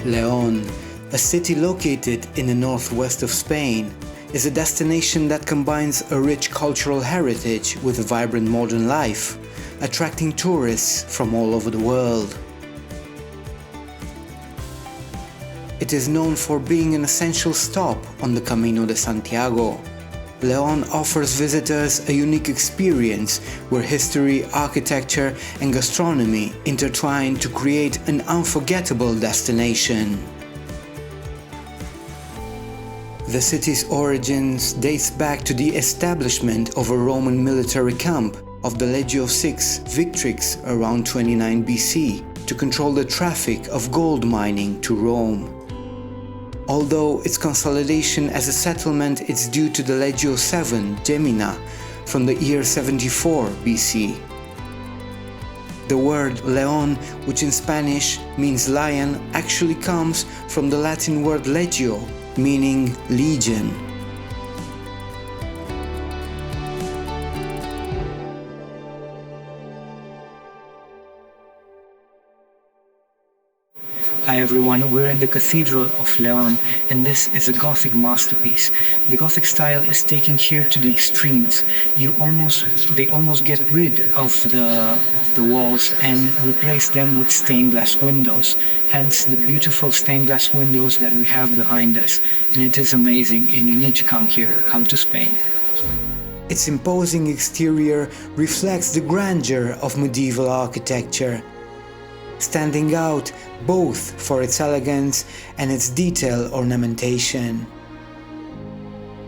León, a city located in the northwest of Spain, is a destination that combines a rich cultural heritage with a vibrant modern life, attracting tourists from all over the world. It is known for being an essential stop on the Camino de Santiago. León offers visitors a unique experience where history, architecture, and gastronomy intertwine to create an unforgettable destination. The city's origins dates back to the establishment of a Roman military camp of the Legio VI Victrix around 29 BC to control the traffic of gold mining to Rome. Although its consolidation as a settlement is due to the Legio VII Gemina from the year 74 BC. The word León, which in Spanish means lion, actually comes from the Latin word legio, meaning legion. Hi everyone, we're in the Cathedral of León, and this is a Gothic masterpiece. The Gothic style is taken here to the extremes. They almost get rid of the walls and replace them with stained glass windows. Hence the beautiful stained glass windows that we have behind us. And it is amazing, and you need to come here, come to Spain. Its imposing exterior reflects the grandeur of medieval architecture, standing out both for its elegance and its detailed ornamentation.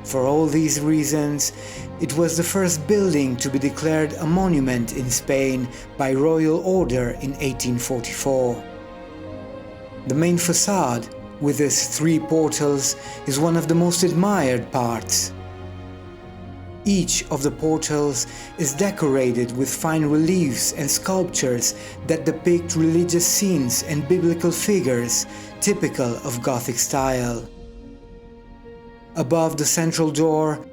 For all these reasons, it was the first building to be declared a monument in Spain by royal order in 1844. The main facade, with its 3 portals, is one of the most admired parts. Each of the portals is decorated with fine reliefs and sculptures that depict religious scenes and biblical figures typical of Gothic style. Above the central door,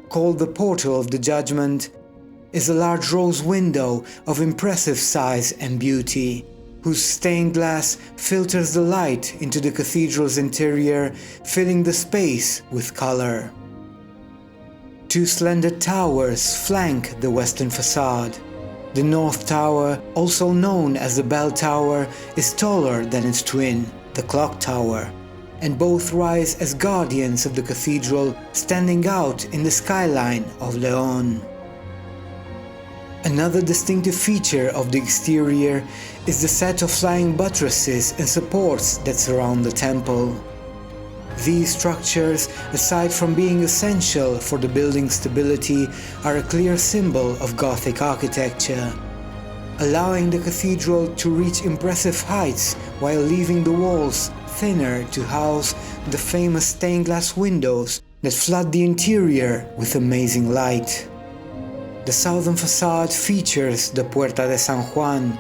called the Portal of the Judgment, is a large rose window of impressive size and beauty, whose stained glass filters the light into the cathedral's interior, filling the space with color. 2 slender towers flank the western facade. The north tower, also known as the bell tower, is taller than its twin, the clock tower, and both rise as guardians of the cathedral, standing out in the skyline of León. Another distinctive feature of the exterior is the set of flying buttresses and supports that surround the temple. These structures, aside from being essential for the building's stability, are a clear symbol of Gothic architecture, allowing the cathedral to reach impressive heights while leaving the walls thinner to house the famous stained glass windows that flood the interior with amazing light. The southern facade features the Puerta de San Juan,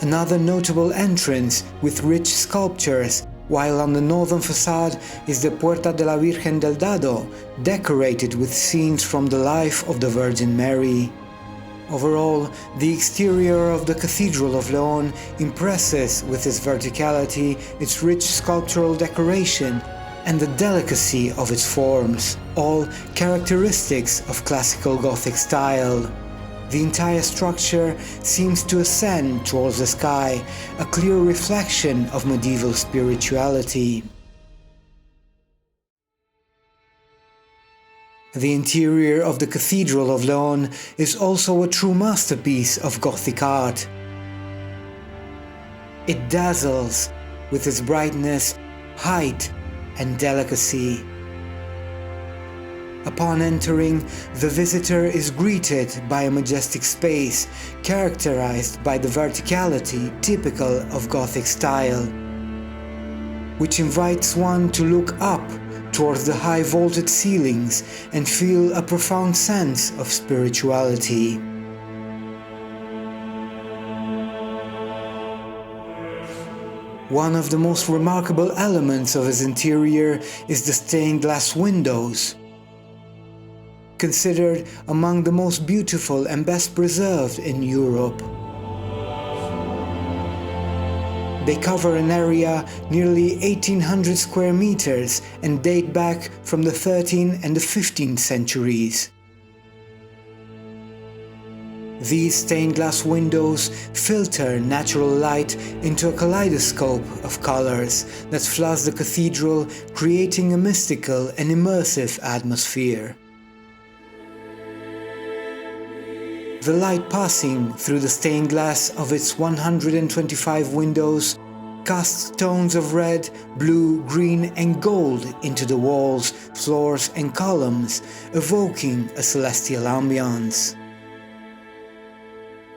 another notable entrance with rich sculptures, while on the northern facade is the Puerta de la Virgen del Dado, decorated with scenes from the life of the Virgin Mary. Overall, the exterior of the Cathedral of León impresses with its verticality, its rich sculptural decoration, and the delicacy of its forms, all characteristics of classical Gothic style. The entire structure seems to ascend towards the sky, a clear reflection of medieval spirituality. The interior of the Cathedral of León is also a true masterpiece of Gothic art. It dazzles with its brightness, height, and delicacy. Upon entering, the visitor is greeted by a majestic space characterized by the verticality typical of Gothic style, which invites one to look up towards the high vaulted ceilings and feel a profound sense of spirituality. One of the most remarkable elements of its interior is the stained glass windows. Considered among the most beautiful and best preserved in Europe. They cover an area nearly 1800 square meters and date back from the 13th and the 15th centuries. These stained glass windows filter natural light into a kaleidoscope of colors that floods the cathedral, creating a mystical and immersive atmosphere. The light passing through the stained glass of its 125 windows casts tones of red, blue, green and gold into the walls, floors and columns, evoking a celestial ambiance.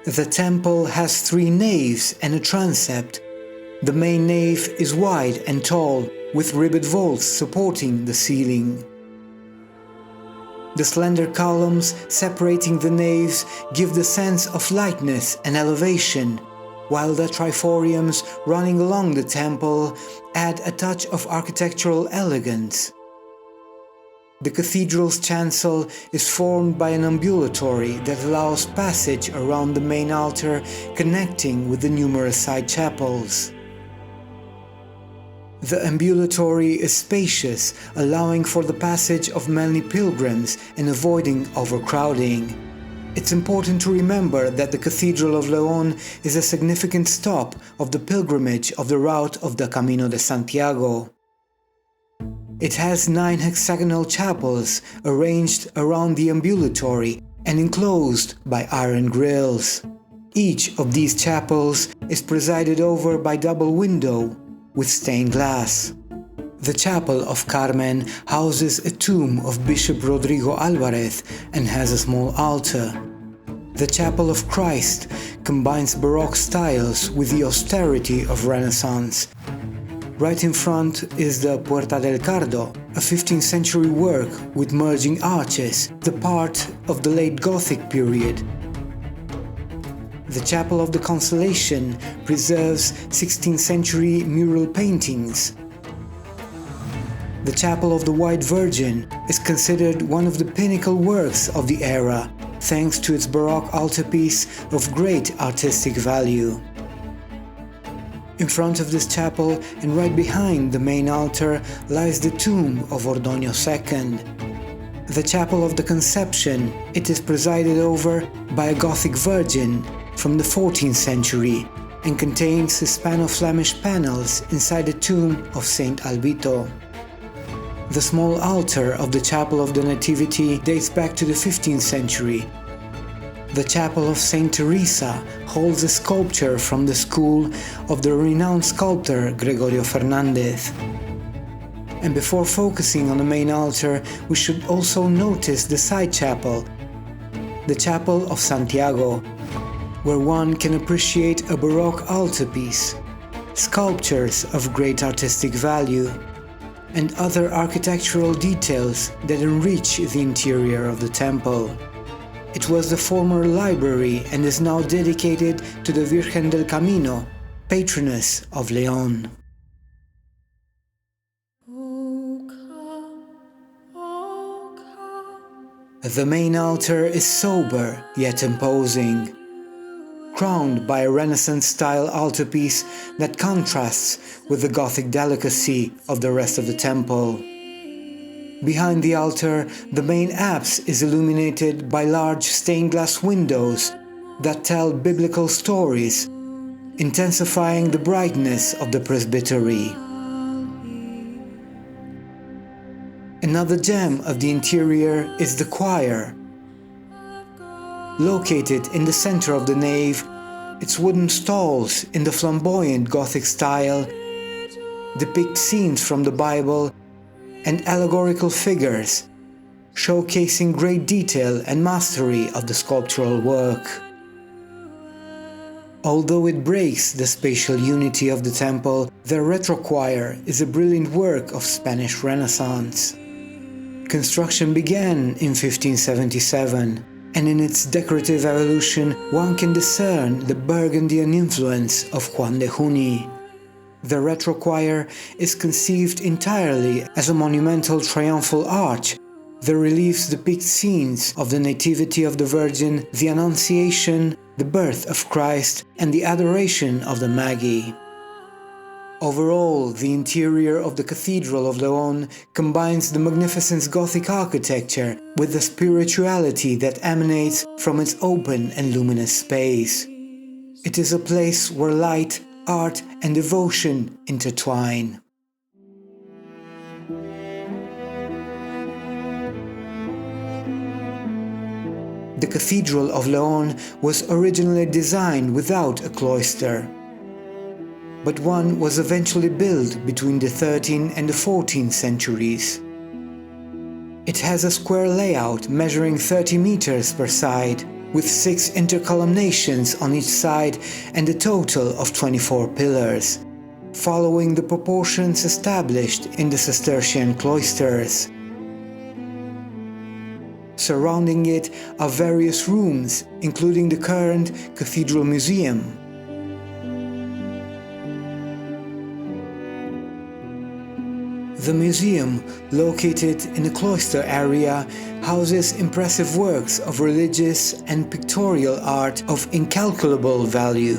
The temple has 3 naves and a transept. The main nave is wide and tall, with ribbed vaults supporting the ceiling. The slender columns separating the naves give the sense of lightness and elevation, while the triforiums running along the temple add a touch of architectural elegance. The cathedral's chancel is formed by an ambulatory that allows passage around the main altar, connecting with the numerous side chapels. The ambulatory is spacious, allowing for the passage of many pilgrims and avoiding overcrowding. It's important to remember that the Cathedral of León is a significant stop of the pilgrimage of the route of the Camino de Santiago. It has 9 hexagonal chapels arranged around the ambulatory and enclosed by iron grills. Each of these chapels is presided over by double window with stained glass. The Chapel of Carmen houses a tomb of Bishop Rodrigo Alvarez and has a small altar. The Chapel of Christ combines Baroque styles with the austerity of Renaissance. Right in front is the Puerta del Cardo, a 15th century work with merging arches, the part of the late Gothic period. The Chapel of the Consolation preserves 16th century mural paintings. The Chapel of the White Virgin is considered one of the pinnacle works of the era, thanks to its Baroque altarpiece of great artistic value. In front of this chapel and right behind the main altar lies the tomb of Ordoño II. The Chapel of the Conception, it is presided over by a Gothic Virgin from the 14th century and contains Hispano-Flemish panels inside the tomb of Saint Albito. The small altar of the Chapel of the Nativity dates back to the 15th century. The Chapel of Saint Teresa holds a sculpture from the school of the renowned sculptor Gregorio Fernandez. And before focusing on the main altar, we should also notice the side chapel, the Chapel of Santiago, where one can appreciate a Baroque altarpiece, sculptures of great artistic value, and other architectural details that enrich the interior of the temple. It was the former library and is now dedicated to the Virgen del Camino, patroness of León. The main altar is sober yet imposing, crowned by a Renaissance-style altarpiece that contrasts with the Gothic delicacy of the rest of the temple. Behind the altar, the main apse is illuminated by large stained glass windows that tell biblical stories, intensifying the brightness of the presbytery. Another gem of the interior is the choir. Located in the center of the nave, its wooden stalls in the flamboyant Gothic style depict scenes from the Bible and allegorical figures, showcasing great detail and mastery of the sculptural work. Although it breaks the spatial unity of the temple, the retrochoir is a brilliant work of Spanish Renaissance. Construction began in 1577, and in its decorative evolution one can discern the Burgundian influence of Juan de Juni. The retrochoir is conceived entirely as a monumental triumphal arch. The reliefs depict scenes of the Nativity of the Virgin, the Annunciation, the birth of Christ, and the adoration of the Magi. Overall, the interior of the Cathedral of León combines the magnificent Gothic architecture with the spirituality that emanates from its open and luminous space. It is a place where light, art, and devotion intertwine. The Cathedral of León was originally designed without a cloister, but one was eventually built between the 13th and the 14th centuries. It has a square layout measuring 30 meters per side, with 6 intercolumnations on each side and a total of 24 pillars, following the proportions established in the Cistercian cloisters. Surrounding it are various rooms, including the current Cathedral Museum. The museum, located in the cloister area, houses impressive works of religious and pictorial art of incalculable value.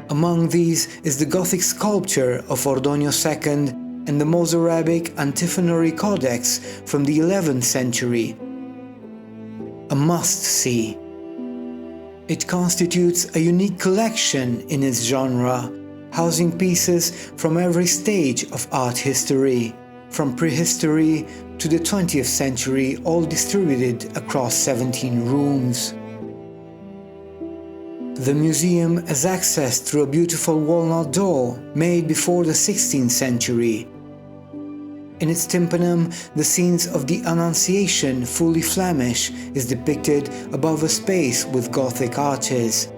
Among these is the Gothic sculpture of Ordoño II and the Mozarabic Antiphonary Codex from the 11th century. A must-see. It constitutes a unique collection in its genre, housing pieces from every stage of art history, from prehistory to the 20th century, all distributed across 17 rooms. The museum has access through a beautiful walnut door made before the 16th century. In its tympanum, the scenes of the Annunciation, fully Flemish, is depicted above a space with Gothic arches.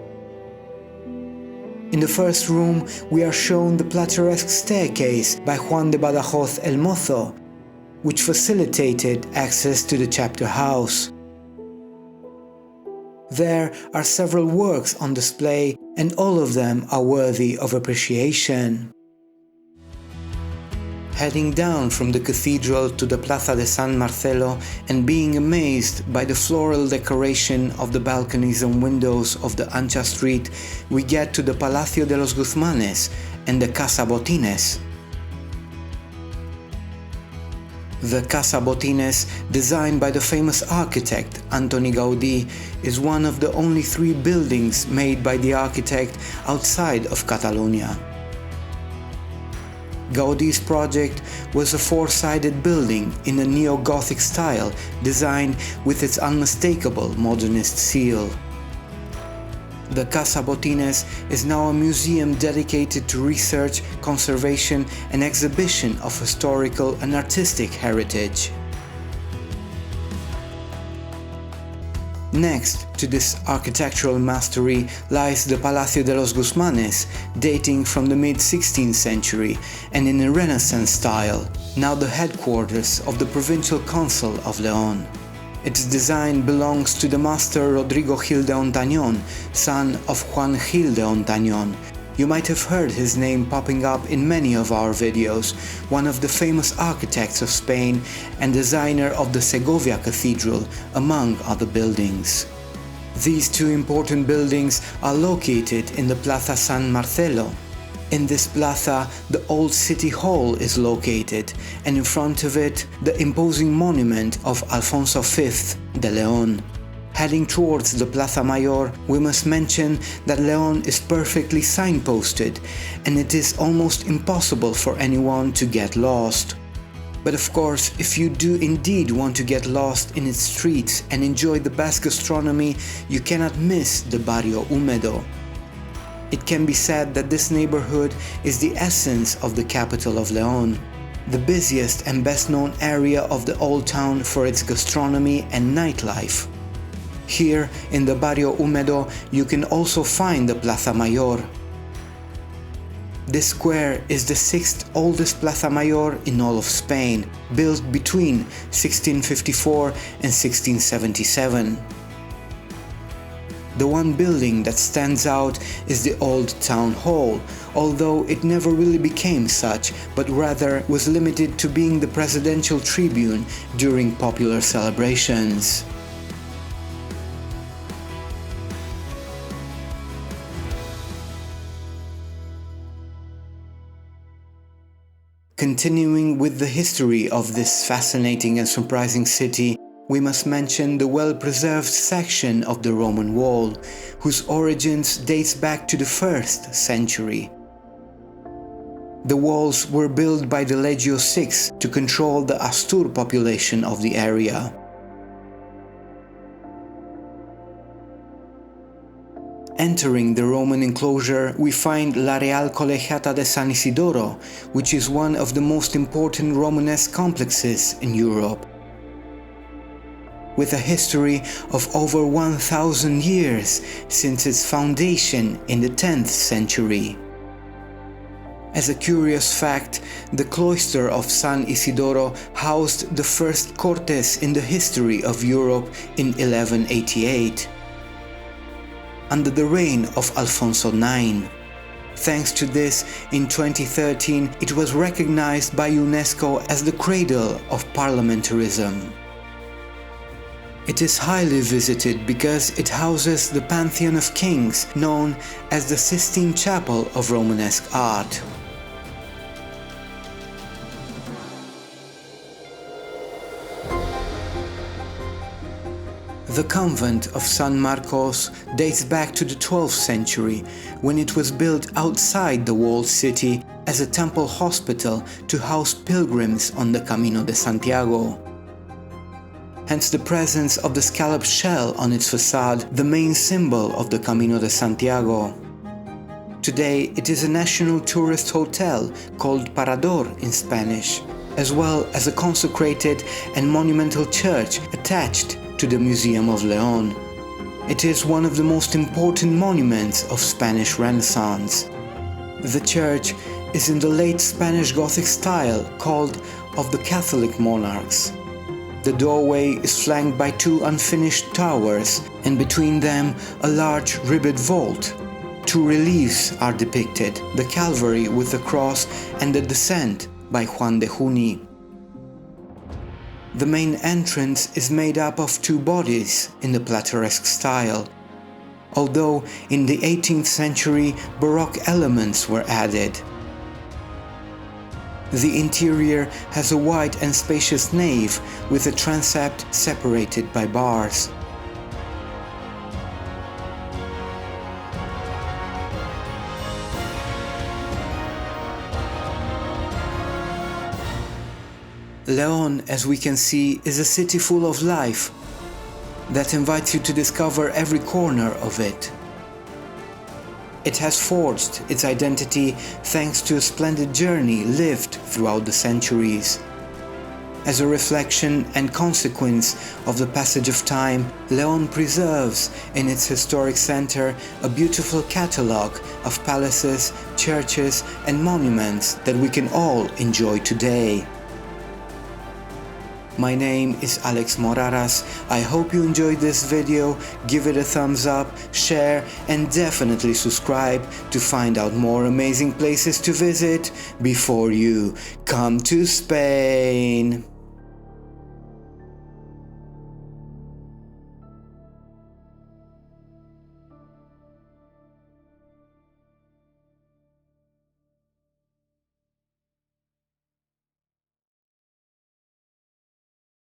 In the first room, we are shown the plateresque staircase by Juan de Badajoz el Mozo, which facilitated access to the chapter house. There are several works on display, and all of them are worthy of appreciation. Heading down from the cathedral to the Plaza de San Marcelo and being amazed by the floral decoration of the balconies and windows of the Ancha Street, we get to the Palacio de los Guzmanes and the Casa Botines. The Casa Botines, designed by the famous architect Antoni Gaudí, is one of the only 3 buildings made by the architect outside of Catalonia. Gaudí's project was a 4-sided building in a neo-Gothic style, designed with its unmistakable modernist seal. The Casa Botines is now a museum dedicated to research, conservation, and exhibition of historical and artistic heritage. Next to this architectural mastery lies the Palacio de los Guzmanes, dating from the mid-16th century and in a Renaissance style, now the headquarters of the Provincial Council of León. Its design belongs to the master Rodrigo Gil de Ontañón, son of Juan Gil de Ontañón. You might have heard his name popping up in many of our videos, one of the famous architects of Spain and designer of the Segovia Cathedral, among other buildings. These 2 important buildings are located in the Plaza San Marcelo. In this plaza, the old city hall is located, and in front of it, the imposing monument of Alfonso V de León. Heading towards the Plaza Mayor, we must mention that León is perfectly signposted, and it is almost impossible for anyone to get lost. But of course, if you do indeed want to get lost in its streets and enjoy the best gastronomy, you cannot miss the Barrio Húmedo. It can be said that this neighborhood is the essence of the capital of León, the busiest and best-known area of the old town for its gastronomy and nightlife. Here, in the Barrio Húmedo, you can also find the Plaza Mayor. This square is the 6th oldest Plaza Mayor in all of Spain, built between 1654 and 1677. The one building that stands out is the old town hall, although it never really became such, but rather was limited to being the presidential tribune during popular celebrations. Continuing with the history of this fascinating and surprising city, we must mention the well-preserved section of the Roman wall, whose origins dates back to the 1st century. The walls were built by the Legio VI to control the Astur population of the area. Entering the Roman enclosure, we find La Real Colegiata de San Isidoro, which is one of the most important Romanesque complexes in Europe. With a history of over 1,000 years since its foundation in the 10th century. As a curious fact, the Cloister of San Isidoro housed the first Cortes in the history of Europe in 1188. Under the reign of Alfonso IX. Thanks to this, in 2013 it was recognized by UNESCO as the cradle of parliamentarism. It is highly visited because it houses the Pantheon of Kings, known as the Sistine Chapel of Romanesque art. The convent of San Marcos dates back to the 12th century, when it was built outside the walled city as a temple hospital to house pilgrims on the Camino de Santiago. Hence the presence of the scalloped shell on its facade, the main symbol of the Camino de Santiago. Today it is a national tourist hotel called Parador in Spanish, as well as a consecrated and monumental church attached to the Museum of León. It is one of the most important monuments of Spanish Renaissance. The church is in the late Spanish Gothic style called of the Catholic monarchs. The doorway is flanked by 2 unfinished towers, and between them a large ribbed vault. 2 reliefs are depicted, the Calvary with the cross and the Descent by Juan de Juni. The main entrance is made up of 2 bodies in the Plateresque style, although in the 18th century Baroque elements were added. The interior has a wide and spacious nave with a transept separated by bars. León, as we can see, is a city full of life that invites you to discover every corner of it. It has forged its identity thanks to a splendid journey lived throughout the centuries. As a reflection and consequence of the passage of time, León preserves in its historic center a beautiful catalogue of palaces, churches, and monuments that we can all enjoy today. My name is Alex Moraras. I hope you enjoyed this video. Give it a thumbs up, share, and definitely subscribe to find out more amazing places to visit before you come to Spain.